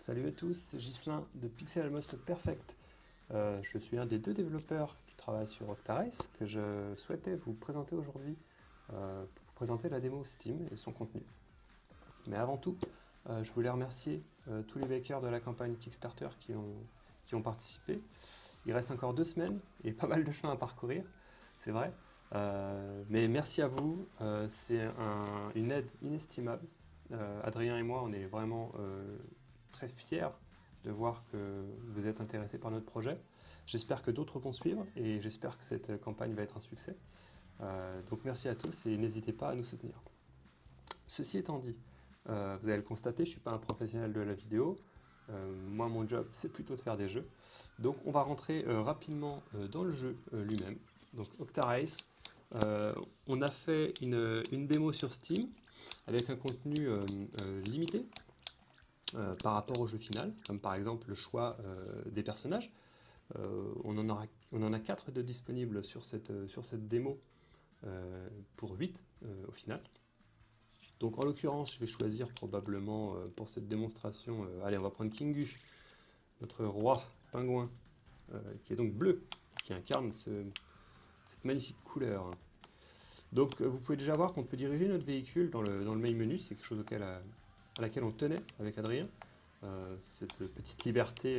Salut à tous, c'est Ghislain de Pixel Almost Perfect. Je suis un des deux développeurs qui travaillent sur Octarace que je souhaitais vous présenter aujourd'hui pour vous présenter la démo Steam et son contenu. Mais avant tout, je voulais remercier tous les backers de la campagne Kickstarter qui ont participé. Il reste encore 2 semaines et pas mal de chemin à parcourir, c'est vrai. Mais merci à vous, c'est une aide inestimable. Adrien et moi, on est vraiment très fiers de voir que vous êtes intéressés par notre projet. J'espère que d'autres vont suivre et j'espère que cette campagne va être un succès. Donc merci à tous et n'hésitez pas à nous soutenir. Ceci étant dit, vous allez le constater, je ne suis pas un professionnel de la vidéo. Moi, mon job, c'est plutôt de faire des jeux. Donc on va rentrer rapidement dans le jeu lui-même. Donc Octarace, on a fait une démo sur Steam avec un contenu limité par rapport au jeu final, comme par exemple le choix des personnages. On en a 4 de disponibles sur cette démo pour 8 au final. Donc en l'occurrence, je vais choisir probablement pour cette démonstration, allez, on va prendre Kingu, notre roi pingouin, qui est donc bleu, qui incarne cette magnifique couleur. Donc vous pouvez déjà voir qu'on peut diriger notre véhicule dans le main menu, c'est quelque chose à laquelle on tenait avec Adrien. Cette petite liberté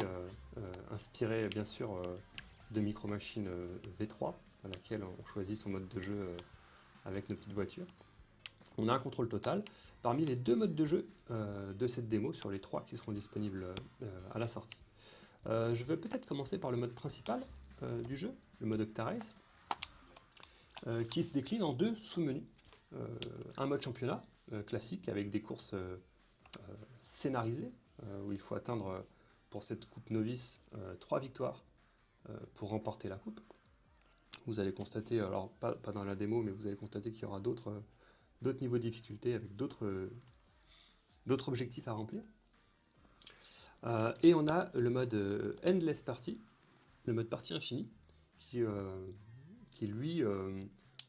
inspirée bien sûr de Micro Machines V3, dans laquelle on choisit son mode de jeu avec nos petites voitures. On a un contrôle total parmi les 2 modes de jeu de cette démo sur les 3 qui seront disponibles à la sortie. Je vais peut-être commencer par le mode principal du jeu, le mode Octarace, qui se décline en 2 sous-menus. Un mode championnat classique avec des courses scénarisées, où il faut atteindre pour cette coupe novice 3 victoires pour remporter la coupe. Vous allez constater, alors pas dans la démo, mais vous allez constater qu'il y aura d'autres niveaux de difficulté avec d'autres objectifs à remplir. Et on a le mode Endless Party, le mode partie infinie, qui lui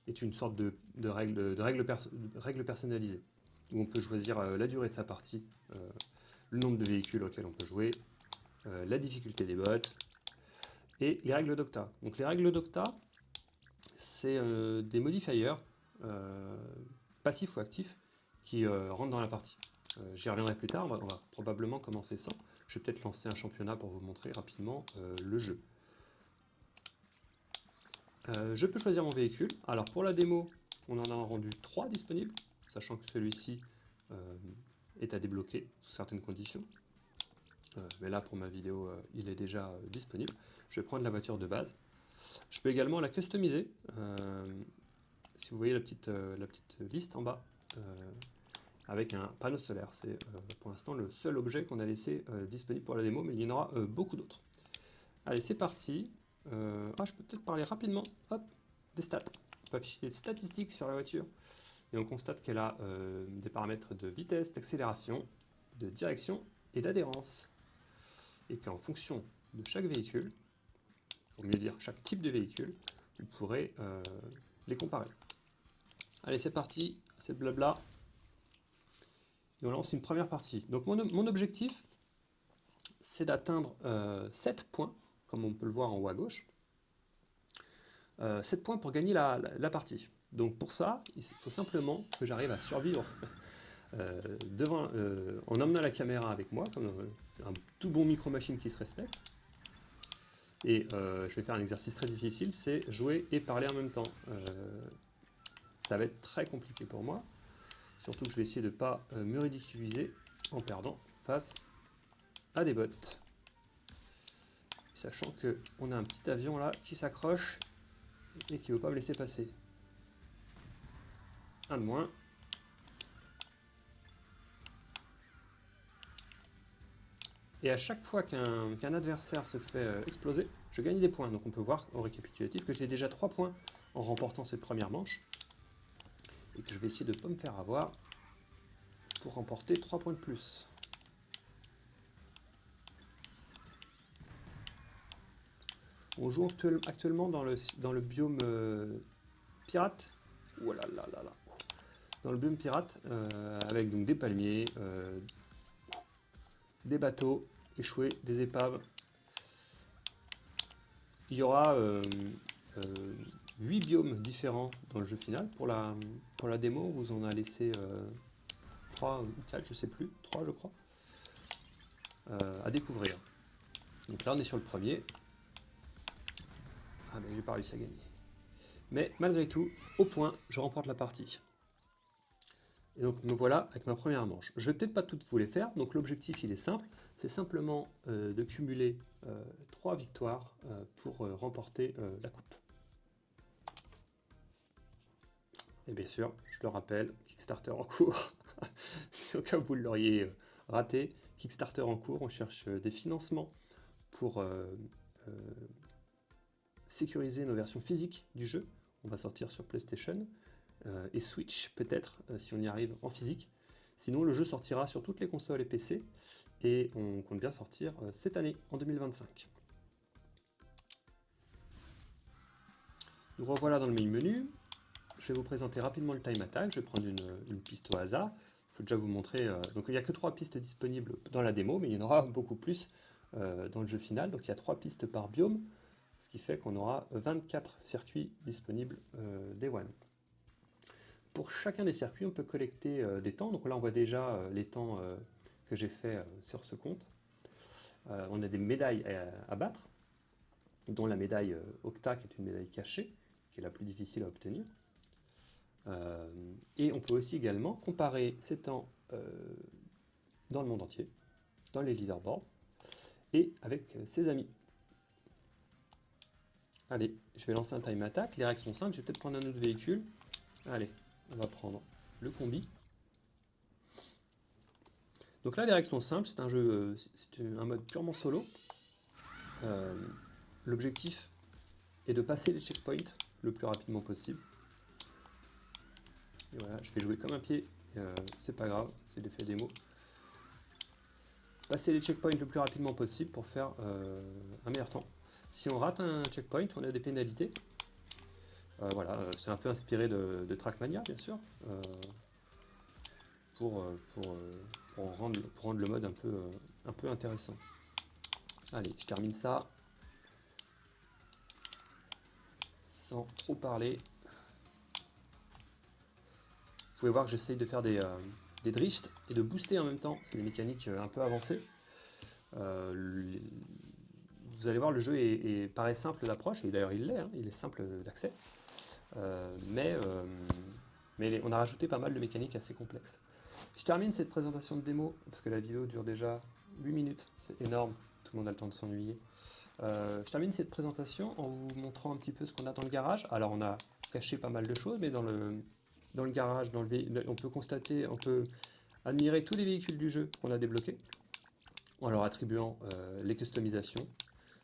est une sorte de règle personnalisée, où on peut choisir la durée de sa partie, le nombre de véhicules auxquels on peut jouer, la difficulté des bots, et les règles d'Octa. Donc les règles d'Octa, c'est des modifiers passifs ou actifs qui rentrent dans la partie. J'y reviendrai plus tard, on va probablement commencer sans. Je vais peut-être lancer un championnat pour vous montrer rapidement le jeu. Je peux choisir mon véhicule. Alors pour la démo, on en a rendu 3 disponibles, sachant que celui-ci est à débloquer sous certaines conditions. Mais là pour ma vidéo, il est déjà disponible. Je vais prendre la voiture de base. Je peux également la customiser. Si vous voyez la petite liste en bas, avec un panneau solaire. C'est pour l'instant le seul objet qu'on a laissé disponible pour la démo, mais il y en aura beaucoup d'autres. Allez, c'est parti. Je peux peut-être parler rapidement, hop, des stats. On peut afficher des statistiques sur la voiture. Et on constate qu'elle a des paramètres de vitesse, d'accélération, de direction et d'adhérence. Et qu'en fonction de chaque véhicule, pour mieux dire chaque type de véhicule, vous pourrez les comparer. Allez, c'est parti, c'est le blabla. Et on lance une première partie. Donc mon objectif, c'est d'atteindre 7 points, comme on peut le voir en haut à gauche. 7 points pour gagner la partie. Donc pour ça, il faut simplement que j'arrive à survivre en emmenant la caméra avec moi, comme un tout bon micro-machine qui se respecte. Et je vais faire un exercice très difficile, c'est jouer et parler en même temps. Ça va être très compliqué pour moi. Surtout que je vais essayer de ne pas me ridiculiser en perdant face à des bots. Sachant qu'on a un petit avion là qui s'accroche et qui ne veut pas me laisser passer. Un de moins. Et à chaque fois qu'un adversaire se fait exploser, je gagne des points. Donc on peut voir au récapitulatif que j'ai déjà 3 points en remportant cette première manche. Et que je vais essayer de ne pas me faire avoir pour remporter 3 points de plus. On joue actuellement dans le biome pirate. Oh là là là là. Dans le biome pirate, avec donc des palmiers, des bateaux échoués, des épaves. Il y aura 8 biomes différents dans le jeu final. Pour la démo, on vous en a laissé 3 ou 4, je sais plus, 3 je crois, à découvrir. Donc là on est sur le premier. Ah mais j'ai pas réussi à gagner. Mais malgré tout, au point, je remporte la partie. Et donc me voilà avec ma première manche. Je vais peut-être pas toutes vous les faire, donc l'objectif il est simple, c'est simplement de cumuler 3 victoires pour remporter la coupe. Et bien sûr, je le rappelle, Kickstarter en cours, au cas où vous l'auriez raté, Kickstarter en cours, on cherche des financements pour sécuriser nos versions physiques du jeu. On va sortir sur PlayStation et Switch peut-être, si on y arrive en physique. Sinon, le jeu sortira sur toutes les consoles et PC, et on compte bien sortir cette année, en 2025. Nous revoilà dans le main menu. Je vais vous présenter rapidement le time attack. Je vais prendre une piste au hasard. Je vais déjà vous montrer. Donc il n'y a que 3 pistes disponibles dans la démo, mais il y en aura beaucoup plus dans le jeu final. Donc il y a 3 pistes par biome, ce qui fait qu'on aura 24 circuits disponibles day one. Pour chacun des circuits, on peut collecter des temps. Donc là, on voit déjà les temps que j'ai fait sur ce compte. On a des médailles à battre, dont la médaille Octa, qui est une médaille cachée, qui est la plus difficile à obtenir. Et on peut aussi également comparer ces temps dans le monde entier, dans les leaderboards, et avec ses amis. Allez, je vais lancer un time attack. Les règles sont simples. Je vais peut-être prendre un autre véhicule. Allez, on va prendre le combi. Donc là, les règles sont simples. C'est un jeu, c'est un mode purement solo. L'objectif est de passer les checkpoints le plus rapidement possible. Et voilà, je vais jouer comme un pied. C'est pas grave, c'est l'effet démo. Passer les checkpoints le plus rapidement possible pour faire un meilleur temps. Si on rate un checkpoint, on a des pénalités. Voilà, c'est un peu inspiré de Trackmania, bien sûr, pour rendre le mode un peu intéressant. Allez, je termine ça sans trop parler. Vous pouvez voir que j'essaye de faire des drifts et de booster en même temps. C'est des mécaniques un peu avancées. Vous allez voir, le jeu paraît simple d'approche, et d'ailleurs il l'est, hein, il est simple d'accès. Mais on a rajouté pas mal de mécaniques assez complexes. Je termine cette présentation de démo, parce que la vidéo dure déjà 8 minutes, c'est énorme, tout le monde a le temps de s'ennuyer. Je termine cette présentation en vous montrant un petit peu ce qu'on a dans le garage. Alors on a caché pas mal de choses, mais dans le garage, on peut constater, on peut admirer tous les véhicules du jeu qu'on a débloqués, en leur attribuant les customisations.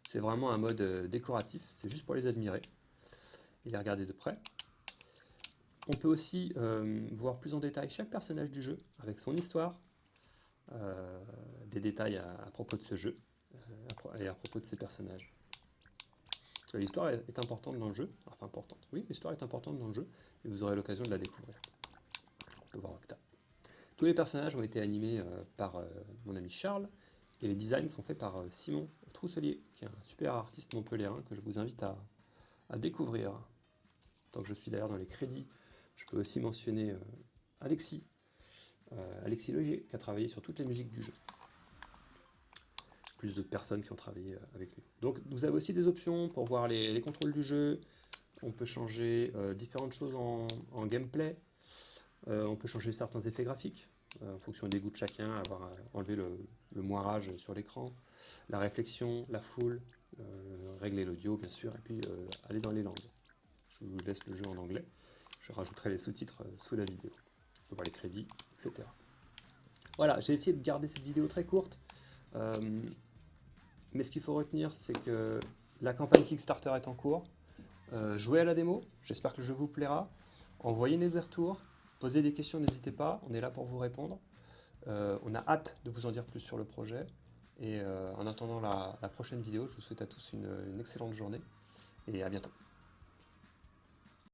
C'est vraiment un mode décoratif, c'est juste pour les admirer et les regarder de près. On peut aussi voir plus en détail chaque personnage du jeu, avec son histoire, des détails à propos de ce jeu et à propos de ses personnages. L'histoire est importante dans le jeu, enfin importante, oui, l'histoire est importante dans le jeu, et vous aurez l'occasion de la découvrir. On peut voir Octa. Tous les personnages ont été animés par mon ami Charles, et les designs sont faits par Simon Trousselier, qui est un super artiste montpelliérain que je vous invite à découvrir. Tant que je suis d'ailleurs dans les crédits, je peux aussi mentionner Alexis Logier, qui a travaillé sur toutes les musiques du jeu. Plus d'autres personnes qui ont travaillé avec lui. Donc vous avez aussi des options pour voir les contrôles du jeu. On peut changer différentes choses en gameplay. On peut changer certains effets graphiques en fonction des goûts de chacun, avoir enlevé le moirage sur l'écran, la réflexion, la foule, régler l'audio bien sûr, et puis aller dans les langues. Je vous laisse le jeu en anglais. Je rajouterai les sous-titres sous la vidéo. On peut voir les crédits, etc. Voilà, j'ai essayé de garder cette vidéo très courte. Mais ce qu'il faut retenir, c'est que la campagne Kickstarter est en cours. Jouez à la démo, j'espère que le jeu vous plaira. Envoyez-nous des retours, posez des questions, n'hésitez pas, on est là pour vous répondre. On a hâte de vous en dire plus sur le projet. Et en attendant la prochaine vidéo, je vous souhaite à tous une excellente journée et à bientôt.